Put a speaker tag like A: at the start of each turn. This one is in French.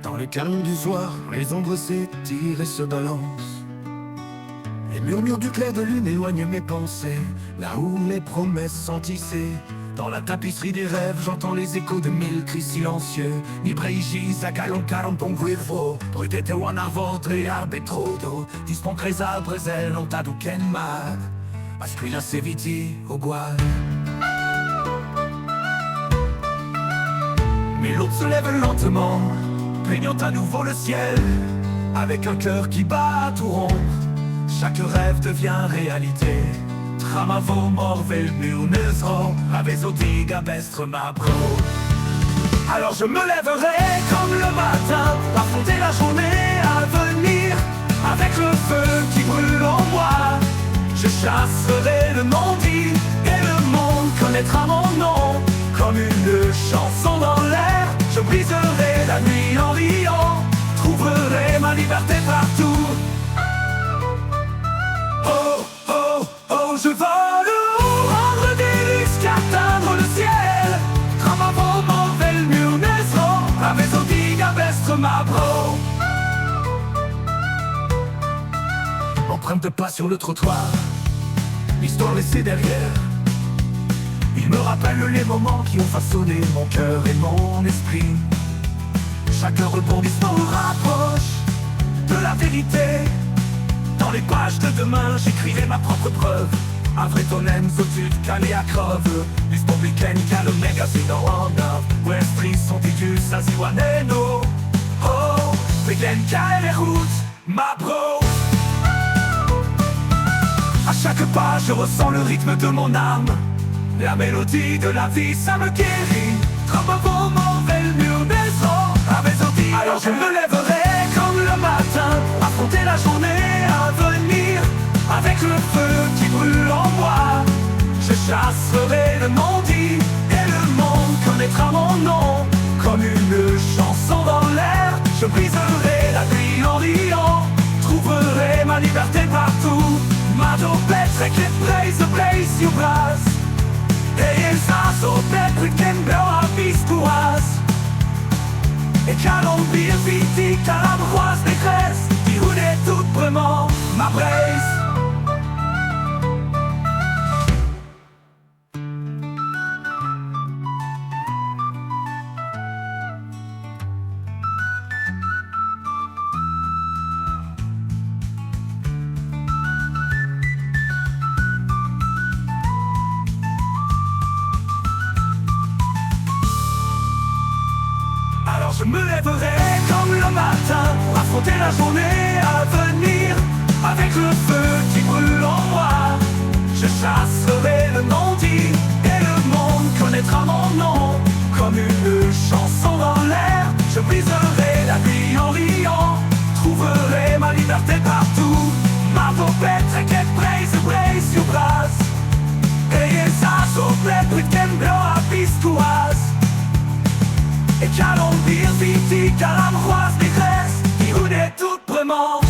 A: Dans le calme du soir, les ombres s'étirent et se balancent. Les murmures du clair de lune éloignent mes pensées, là où les promesses sont tissées. Dans la tapisserie des rêves, j'entends les échos de mille cris silencieux. Mi preigi a galoncar un bon guerro, brutete o una volta arbetrudo, dispontresa Bresel non taduken mar, aspira seviti au bois. Mais l'aube se lève lentement, peignant à nouveau le ciel, avec un cœur qui bat à tout rond. Chaque rêve devient réalité. Tramavo morvel murnesro, avezodiga bestre ma bro. Alors je me lèverai comme le matin, affronter la journée à venir, avec le feu qui brûle en moi. Je chasserai le non-dit, et le monde connaîtra mon nom. Comme une chanson dans l'air, je briserai la nuit en riant, trouverai ma liberté partout. Oh, oh, oh, je vole rendre des luxes qu'atteindre le ciel. Tramavo morvel murnesro, avezodiga bestre ma bro. Empreinte de pas sur le trottoir, l'histoire laissée derrière. Il me rappelle les moments qui ont façonné mon cœur et mon esprit. Chaque rebondissement me rapproche de la vérité. Dans les pages de demain, j'écrirai ma propre preuve. Avretonem zotud calé à crove, Lus publicaine cal magazine en œuvre. Westri sont titus à ziwaneno. Oh, Beglen cal les routes, ma bro. À chaque pas, je ressens le rythme de mon âme. La mélodie de la vie, ça me guérit. Tramavo morvel murnesro, avezodi. Alors je me lèverai comme le matin, affronter la journée à venir, avec le feu qui brûle en moi. Je chasserai le non-dit, et le monde connaîtra mon nom. Comme une chanson dans l'air, je briserai la nuit en riant, trouverai ma liberté partout. Ma doblette avec les plays, the place you brass. Et ça s'opère qu'un beau aviscoise. Et calombier viti, calabroise détresse, qui roule tout vraiment ma braise. Alors je me lèverai comme le matin, affronter la journée à venir, avec le feu qui brûle en moi. Je chasserai le non-dit, et le monde connaîtra mon nom. Comme une chanson dans l'air, je briserai la nuit en riant, trouverai ma liberté partout. Ma popette requête brace you brass. Et ça s'opère qu'un beau aviscoise. Et calombier viti, calabroise détresse, qui roule tout vraiment